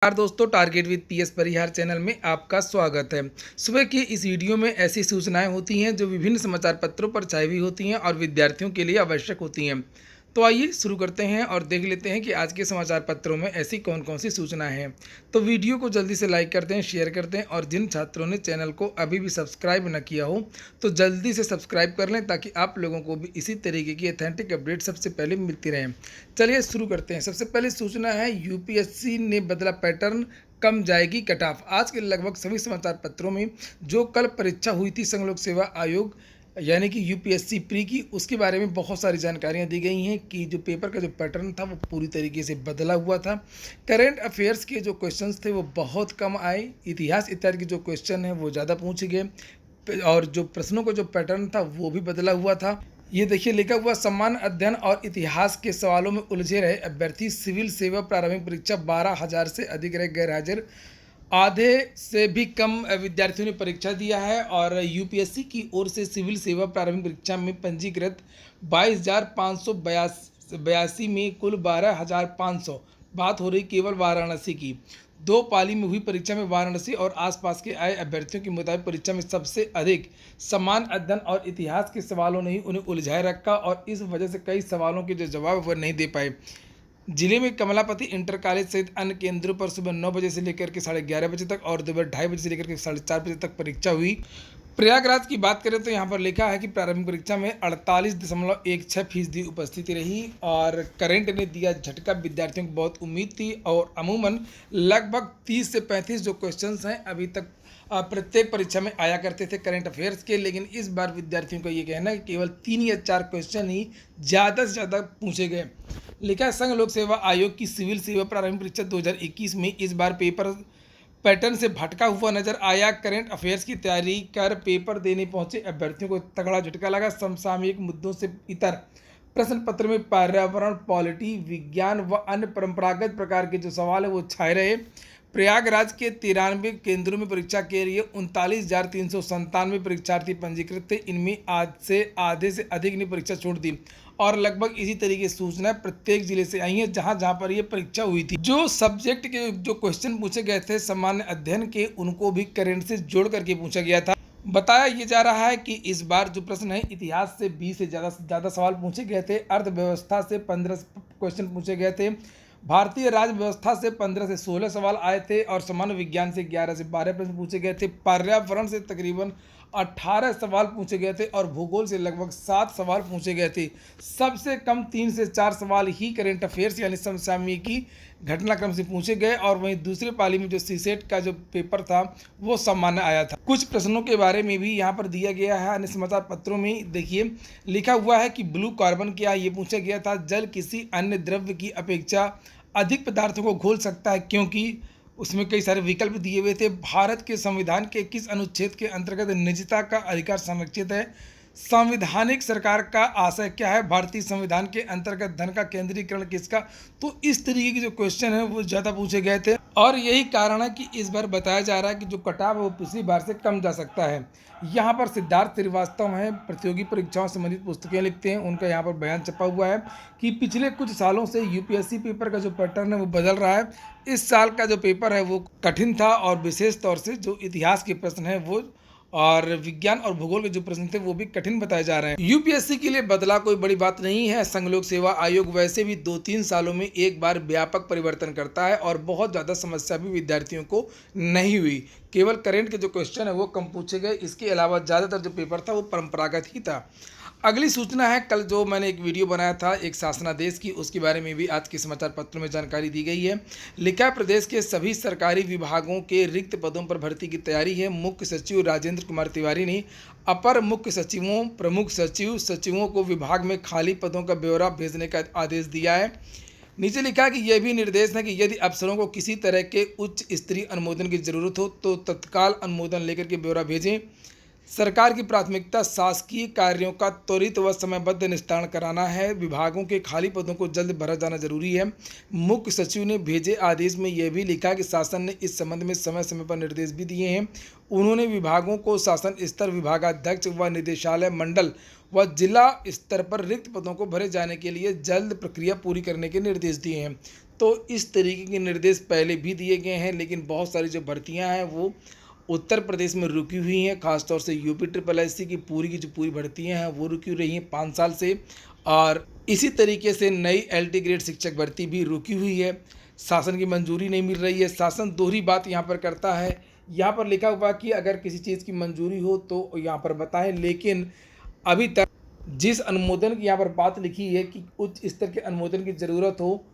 नमस्कार दोस्तों, target with PS Parihar channel में आपका स्वागत है। सुबह की इस वीडियो में ऐसी सूचनाएं होती हैं जो विभिन्न समाचार पत्रों पर छाई हुई होती हैं और विद्यार्थियों के लिए आवश्यक होती हैं। तो आइए शुरू करते हैं और देख लेते हैं कि आज के समाचार पत्रों में ऐसी कौन कौन सी सूचनाएं हैं। तो वीडियो को जल्दी से लाइक कर दें, शेयर कर दें और जिन छात्रों ने चैनल को अभी भी सब्सक्राइब न किया हो तो जल्दी से सब्सक्राइब कर लें ताकि आप लोगों को भी इसी तरीके की ऑथेंटिक अपडेट सबसे पहले मिलती रहें। चलिए शुरू करते हैं। सबसे पहले सूचना है, यूपीएससी ने बदला पैटर्न, कम जाएगी कट ऑफ। आज के लगभग सभी समाचार पत्रों में जो कल परीक्षा हुई थी संघ लोक सेवा आयोग यानी कि यूपीएससी प्री की, उसके बारे में बहुत सारी जानकारियां दी गई हैं कि जो पेपर का जो पैटर्न था वो पूरी तरीके से बदला हुआ था। करंट अफेयर्स के जो क्वेश्चंस थे वो बहुत कम आए, इतिहास इत्यादि के जो क्वेश्चन हैं वो ज़्यादा पूछे गए और जो प्रश्नों का जो पैटर्न था वो भी बदला हुआ था। ये देखिए लिखा हुआ, सामान्य अध्ययन और इतिहास के सवालों में उलझे रहे अभ्यर्थी, सिविल सेवा प्रारंभिक परीक्षा 12,000 से अधिक रहे गैर हाजिर। आधे से भी कम विद्यार्थियों ने परीक्षा दिया है और यूपीएससी की ओर से सिविल सेवा प्रारंभिक परीक्षा में पंजीकृत 22,582 में कुल 12,500। बात हो रही केवल वाराणसी की। दो पाली में हुई परीक्षा में वाराणसी और आसपास के आए अभ्यर्थियों के मुताबिक परीक्षा में सबसे अधिक समान अध्ययन और इतिहास के सवालों ने ही उन्हें उलझाए रखा और इस वजह से कई सवालों के जो जवाब वह नहीं दे पाए। जिले में कमलापति इंटर कॉलेज सहित अन्य केंद्रों पर सुबह 9 बजे से लेकर के 11:30 बजे तक और दोपहर 2:30 बजे से लेकर के 4:30 बजे तक परीक्षा हुई। प्रयागराज की बात करें तो यहाँ पर लिखा है कि प्रारंभिक परीक्षा में 48.16% उपस्थिति रही और करंट ने दिया झटका, विद्यार्थियों को बहुत उम्मीद थी और अमूमन लगभग 30 से 35 जो क्वेश्चंस हैं अभी तक प्रत्येक परीक्षा में आया करते थे करंट अफेयर्स के, लेकिन इस बार विद्यार्थियों का ये कहना है कि केवल 3 या 4 क्वेश्चन ही ज़्यादा से ज़्यादा पूछे गए। लिखा है, संघ लोक सेवा आयोग की सिविल सेवा प्रारंभिक परीक्षा 2021 में इस बार पेपर पैटर्न से भटका हुआ नजर आया। करंट अफेयर्स की तैयारी कर पेपर देने पहुंचे अभ्यर्थियों को तगड़ा झटका लगा। समसामयिक मुद्दों से इतर प्रश्न पत्र में पर्यावरण, पॉलिटी, विज्ञान व अन्य परंपरागत प्रकार के जो सवाल है वो छाए रहे। प्रयागराज के 93 केंद्रों में परीक्षा के लिए 39,397 परीक्षार्थी पंजीकृत थे। इनमें आधे से अधिक ने परीक्षा छोड़ दी और लगभग इसी तरीके की सूचना प्रत्येक जिले से आई है जहां जहां पर यह परीक्षा हुई थी। जो सब्जेक्ट के जो क्वेश्चन पूछे गए थे सामान्य अध्ययन के, उनको भी करंट से जोड़ करके पूछा गया था। बताया ये जा रहा है कि इस बार जो प्रश्न है, इतिहास से 20 से ज़्यादा सवाल पूछे गए थे, अर्थव्यवस्था से 15 क्वेश्चन पूछे गए थे, भारतीय राज्य व्यवस्था से 15 से 16 सवाल आए थे और सामान्य विज्ञान से 11 से 12 प्रश्न पूछे गए थे, पर्यावरण से तकरीबन 18 सवाल पूछे गए थे और भूगोल से लगभग 7 सवाल पूछे गए थे। सबसे कम 3 से 4 सवाल ही करंट अफेयर्स यानी समसामयिकी घटनाक्रम से पूछे गए और वहीं दूसरी पाली में जो सीसेट का जो पेपर था वो सामान्य आया था। कुछ प्रश्नों के बारे में भी यहाँ पर दिया गया है अन्य समाचार पत्रों में। देखिए लिखा हुआ है कि ब्लू कार्बन क्या, ये पूछा गया था। जल किसी अन्य द्रव्य की अपेक्षा अधिक पदार्थों को घोल सकता है क्योंकि, उसमें कई सारे विकल्प दिए हुए थे। भारत के संविधान के किस अनुच्छेद के अंतर्गत निजता का अधिकार संरक्षित है। संवैधानिक सरकार का आशय क्या है। भारतीय संविधान के अंतर्गत धन का केंद्रीकरण किसका। तो इस तरीके के जो क्वेश्चन है वो ज़्यादा पूछे गए थे और यही कारण है कि इस बार बताया जा रहा है कि जो कटाव है वो पिछली बार से कम जा सकता है। यहाँ पर सिद्धार्थ श्रीवास्तव हैं, प्रतियोगी परीक्षाओं से संबंधित पुस्तकें लिखते हैं, उनका यहाँ पर बयान छपा हुआ है कि पिछले कुछ सालों से यूपीएससी पेपर का जो पैटर्न है वो बदल रहा है। इस साल का जो पेपर है वो कठिन था और विशेष तौर से जो इतिहास के प्रश्न हैं वो और विज्ञान और भूगोल के जो प्रश्न थे वो भी कठिन बताए जा रहे हैं। यूपीएससी के लिए बदला कोई बड़ी बात नहीं है। संघ लोक सेवा आयोग वैसे भी 2-3 सालों में एक बार व्यापक परिवर्तन करता है और बहुत ज़्यादा समस्या भी विद्यार्थियों को नहीं हुई। केवल करंट के जो क्वेश्चन है वो कम पूछे गए, इसके अलावा ज़्यादातर जो पेपर था वो परंपरागत ही था। अगली सूचना है, कल जो मैंने एक वीडियो बनाया था एक शासनादेश की, उसके बारे में भी आज के समाचार पत्रों में जानकारी दी गई है। लिखा है, प्रदेश के सभी सरकारी विभागों के रिक्त पदों पर भर्ती की तैयारी है। मुख्य सचिव राजेंद्र कुमार तिवारी ने अपर मुख्य सचिवों, प्रमुख सचिव, सचिवों को विभाग में खाली पदों का ब्यौरा भेजने का आदेश दिया है। नीचे लिखा है कि यह भी निर्देश है कि यदि अफसरों को किसी तरह के उच्च स्तरीय अनुमोदन की जरूरत हो तो तत्काल अनुमोदन लेकर के ब्यौरा भेजें। सरकार की प्राथमिकता शासकीय कार्यों का त्वरित व समयबद्ध निस्तारण कराना है। विभागों के खाली पदों को जल्द भरा जाना जरूरी है। मुख्य सचिव ने भेजे आदेश में यह भी लिखा कि शासन ने इस संबंध में समय समय पर निर्देश भी दिए हैं। उन्होंने विभागों को शासन स्तर, विभागाध्यक्ष व निदेशालय मंडल व जिला स्तर पर रिक्त पदों को भरे जाने के लिए जल्द प्रक्रिया पूरी करने के निर्देश दिए हैं। तो इस तरीके के निर्देश पहले भी दिए गए हैं, लेकिन बहुत सारी जो भर्तियां हैं वो उत्तर प्रदेश में रुकी हुई हैं। खासतौर से यूपी ट्रिपल एस सी की जो पूरी भर्तियां हैं वो रुकी रही हैं 5 साल से। और इसी तरीके से नई LT ग्रेड शिक्षक भर्ती भी रुकी हुई है, शासन की मंजूरी नहीं मिल रही है। शासन दोहरी बात यहाँ पर करता है, यहाँ पर लिखा हुआ कि अगर किसी चीज़ की मंजूरी हो तो यहाँ पर बताएं, लेकिन अभी तक जिस अनुमोदन की यहाँ पर बात लिखी है कि उच्च स्तर के अनुमोदन की ज़रूरत हो,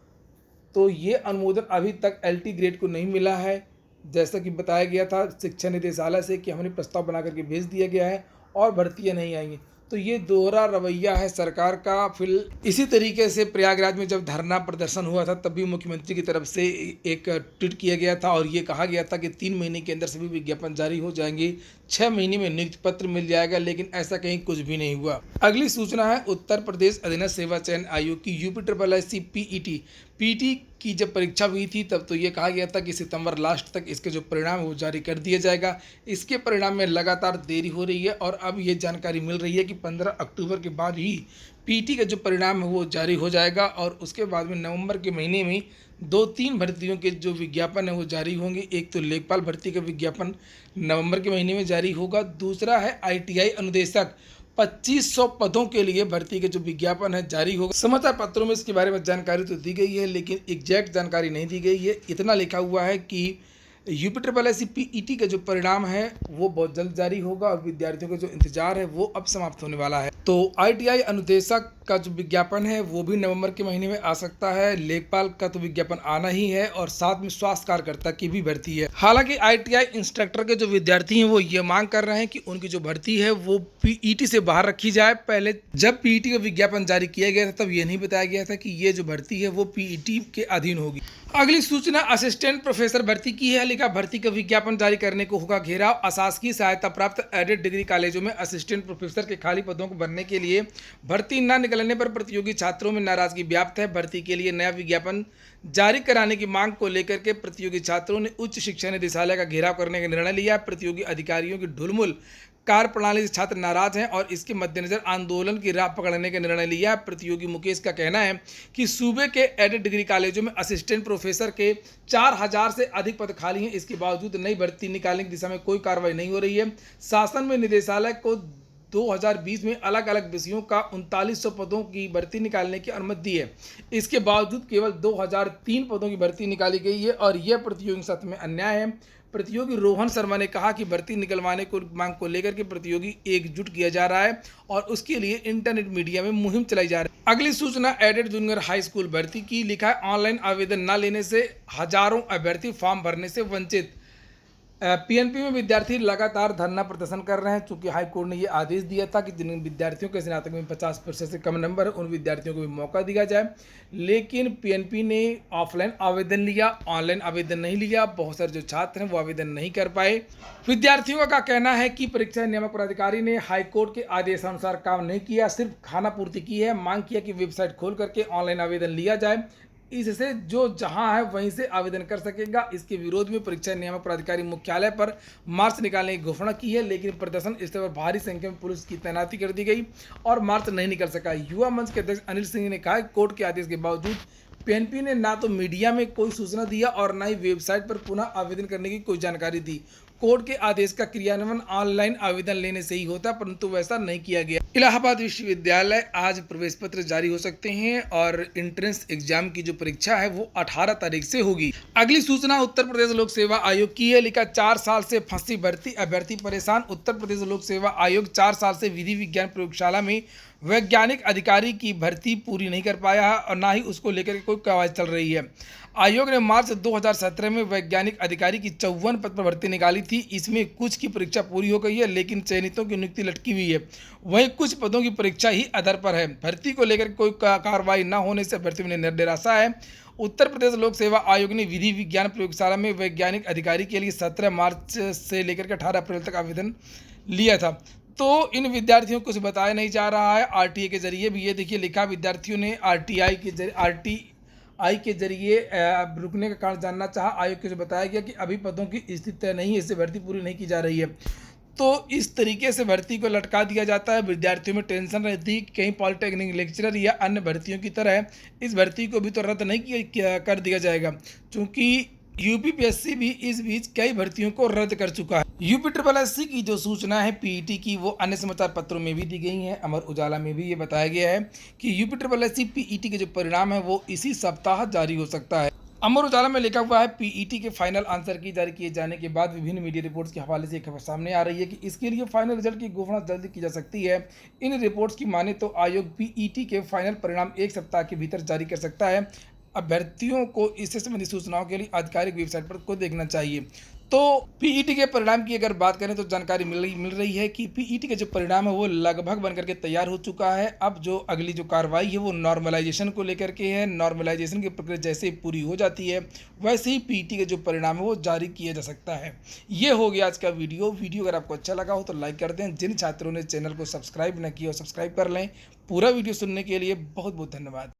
तो ये अनुमोदन अभी तक LT ग्रेड को नहीं मिला है। जैसा कि बताया गया था शिक्षा निदेशालय से कि हमने प्रस्ताव बना करके भेज दिया गया है और भर्तियाँ नहीं आएंगी। तो ये दोहरा रवैया है सरकार का। फिर इसी तरीके से प्रयागराज में जब धरना प्रदर्शन हुआ था तब भी मुख्यमंत्री की तरफ से एक ट्वीट किया गया था और ये कहा गया था कि 3 महीने के अंदर सभी विज्ञापन जारी हो जाएंगे, 6 महीने में नियुक्ति पत्र मिल जाएगा, लेकिन ऐसा कहीं कुछ भी नहीं हुआ। अगली सूचना है उत्तर प्रदेश अधीनस्थ सेवा चयन आयोग की UP triple S C PT की जब परीक्षा हुई थी तब तो ये कहा गया था कि सितंबर लास्ट तक इसके जो परिणाम है वो जारी कर दिया जाएगा। इसके परिणाम में लगातार देरी हो रही है और अब ये जानकारी मिल रही है कि 15 अक्टूबर के बाद ही पीटी का जो परिणाम है वो जारी हो जाएगा और उसके बाद में नवंबर के महीने में 2-3 भर्तियों के जो विज्ञापन है वो जारी होंगे। एक तो लेखपाल भर्ती का विज्ञापन नवंबर के महीने में जारी होगा, दूसरा है ITI अनुदेशक 2500 पदों के लिए भर्ती के जो विज्ञापन है जारी होगा। समाचार पत्रों में इसके बारे में जानकारी तो दी गई है, लेकिन एग्जैक्ट जानकारी नहीं दी गई है। इतना लिखा हुआ है कि UP triple S C PET का जो परिणाम है वो बहुत जल्द जारी होगा और विद्यार्थियों का जो इंतजार है वो अब समाप्त होने वाला है। तो ITI अनुदेशक का जो विज्ञापन है वो भी नवंबर के महीने में आ सकता है। लेखपाल का तो विज्ञापन आना ही है और साथ में स्वास्थ्य कार्यकर्ता की भी भर्ती है। हालांकि ITI इंस्ट्रक्टर के जो विद्यार्थी हैं वो ये मांग कर रहे हैं कि उनकी जो भर्ती है वो PET से बाहर रखी जाए। पहले जब PET का विज्ञापन जारी किया गया था तब ये नहीं बताया गया था कि ये जो भर्ती है वो PET के अधीन होगी। अगली सूचना असिस्टेंट प्रोफेसर भर्ती की है। लिखा भर्ती का विज्ञापन जारी करने को होगा घेराव। अशासकीय सहायता प्राप्त एडेड डिग्री कॉलेजों में असिस्टेंट प्रोफेसर के खाली पदों को भरने के लिए भर्ती न निकलने पर प्रतियोगी छात्रों में नाराजगी व्याप्त है। भर्ती के लिए नया विज्ञापन जारी कराने की मांग को लेकर के प्रतियोगी छात्रों ने उच्च शिक्षा निदेशालय का घेराव करने का निर्णय लिया। प्रतियोगी अधिकारियों की ढुलमुल कार्य प्रणाली से छात्र नाराज हैं और इसके मद्देनजर आंदोलन की राह पकड़ने का निर्णय लिया। प्रतियोगी मुकेश का कहना है कि सूबे के एडेड डिग्री कॉलेजों में असिस्टेंट प्रोफेसर के 4000 से अधिक पद खाली हैं। इसके बावजूद नई भर्ती निकालने की दिशा में कोई कार्रवाई नहीं हो रही है। शासन में निदेशालय को 2020 में अलग अलग विषयों का 3900 पदों की भर्ती निकालने की अनुमति दी है। इसके बावजूद केवल 2003 पदों की भर्ती निकाली गई है और यह प्रतियोगी के साथ में अन्याय है। प्रतियोगी रोहन शर्मा ने कहा कि भर्ती निकलवाने को मांग को लेकर के प्रतियोगी एकजुट किया जा रहा है और उसके लिए इंटरनेट मीडिया में मुहिम चलाई जा रही है। अगली सूचना एडेड जूनियर हाई स्कूल भर्ती की। लिखा है ऑनलाइन आवेदन न लेने से हजारों अभ्यर्थी फॉर्म भरने से वंचित। PNP में विद्यार्थी लगातार धरना प्रदर्शन कर रहे हैं, चूंकि हाईकोर्ट ने यह आदेश दिया था कि जिन विद्यार्थियों के स्नातक में 50% से कम नंबर है उन विद्यार्थियों को भी मौका दिया जाए, लेकिन PNP ने ऑफलाइन आवेदन लिया, ऑनलाइन आवेदन नहीं लिया। बहुत सारे जो छात्र हैं वो आवेदन नहीं कर पाए। विद्यार्थियों का कहना है कि परीक्षा नियामक प्राधिकारी ने हाईकोर्ट के आदेशानुसार काम नहीं किया, सिर्फ खानापूर्ति की है। मांग किया कि वेबसाइट खोल करके ऑनलाइन आवेदन लिया जाए, इससे जो जहां है वहीं से आवेदन कर सकेगा। इसके विरोध में परीक्षा नियामक प्राधिकारी मुख्यालय पर मार्च निकालने की घोषणा की है, लेकिन प्रदर्शन स्थल पर भारी संख्या में पुलिस की तैनाती कर दी गई और मार्च नहीं निकल सका। युवा मंच के अध्यक्ष अनिल सिंह ने कहा कि कोर्ट के आदेश के बावजूद PNP ने ना तो मीडिया में कोई सूचना दिया और ना ही वेबसाइट पर पुनः आवेदन करने की कोई जानकारी दी। कोर्ट के आदेश का क्रियान्वयन ऑनलाइन आवेदन लेने से ही होता, परंतु वैसा नहीं किया गया। इलाहाबाद विश्वविद्यालय आज प्रवेश पत्र जारी हो सकते हैं और एंट्रेंस एग्जाम की जो परीक्षा है वो 18 तारीख से होगी। अगली सूचना उत्तर प्रदेश लोक सेवा आयोग की है। लिखा 4 साल से फंसी भर्ती अभ्यर्थी परेशान। उत्तर प्रदेश लोक सेवा आयोग 4 साल से विधि विज्ञान प्रयोगशाला में वैज्ञानिक अधिकारी की भर्ती पूरी नहीं कर पाया है और ना ही उसको लेकर कोई कवायद चल रही है। आयोग ने मार्च 2017 में वैज्ञानिक अधिकारी की 54 पद पर भर्ती निकाली थी। इसमें कुछ की परीक्षा पूरी हो गई है, लेकिन चयनितों की नियुक्ति लटकी हुई है। वहीं कुछ पदों की परीक्षा ही अधर पर है। भर्ती को लेकर कोई कार्रवाई न होने से भर्ती में निराशा है। उत्तर प्रदेश लोक सेवा आयोग ने विधि विज्ञान प्रयोगशाला में वैज्ञानिक अधिकारी के लिए 17 मार्च से लेकर के 18 अप्रैल तक आवेदन लिया था, तो इन विद्यार्थियों को कुछ बताया नहीं जा रहा है। RTI के जरिए भी ये देखिए लिखा, विद्यार्थियों ने RTI के जरिए रुकने का कारण जानना चाहा। आयोग को बताया गया कि अभी पदों की स्थिति तय नहीं है, इससे भर्ती पूरी नहीं की जा रही है। तो इस तरीके से भर्ती को लटका दिया जाता है। विद्यार्थियों में टेंशन रहती है कि कहीं पॉलिटेक्निक लेक्चरर या अन्य भर्तियों की तरह इस भर्ती को भी तो रद्द नहीं कर दिया जाएगा, क्योंकि यूपीपीएससी भी इस बीच कई भर्तियों को रद्द कर चुका है। यूपी ट्रिपल एससी की जो सूचना है पीईटी की, वो अन्य समाचार पत्रों में भी दी गई है। अमर उजाला में भी ये बताया गया है कि यूपी ट्रिपल एससी पीईटी के जो परिणाम है वो इसी सप्ताह जारी हो सकता है। अमर उजाला में लिखा हुआ है, पीईटी के फाइनल आंसर की जारी किए जाने के बाद विभिन्न मीडिया रिपोर्ट्स के हवाले से एक खबर सामने आ रही है कि इसके लिए फाइनल रिजल्ट की घोषणा जल्दी की जा सकती है। इन रिपोर्ट्स की माने तो आयोग पीईटी के फाइनल परिणाम एक सप्ताह के भीतर जारी कर सकता है। अभ्यर्थियों को इससे संबंधित सूचनाओं के लिए आधिकारिक वेबसाइट पर को देखना चाहिए। तो पीईटी के परिणाम की अगर बात करें तो जानकारी मिल रही है कि पीईटी का जो परिणाम है वो लगभग बनकर के तैयार हो चुका है। अब जो अगली जो कार्रवाई है वो नॉर्मलाइजेशन को लेकर के है। नॉर्मलाइजेशन की प्रक्रिया जैसे ही पूरी हो जाती है वैसे ही पीईटी के जो परिणाम है वो जारी किया जा सकता है। ये हो गया आज का वीडियो अगर आपको अच्छा लगा हो तो लाइक कर दें। जिन छात्रों ने चैनल को सब्सक्राइब न किया हो सब्सक्राइब कर लें। पूरा वीडियो सुनने के लिए बहुत बहुत धन्यवाद।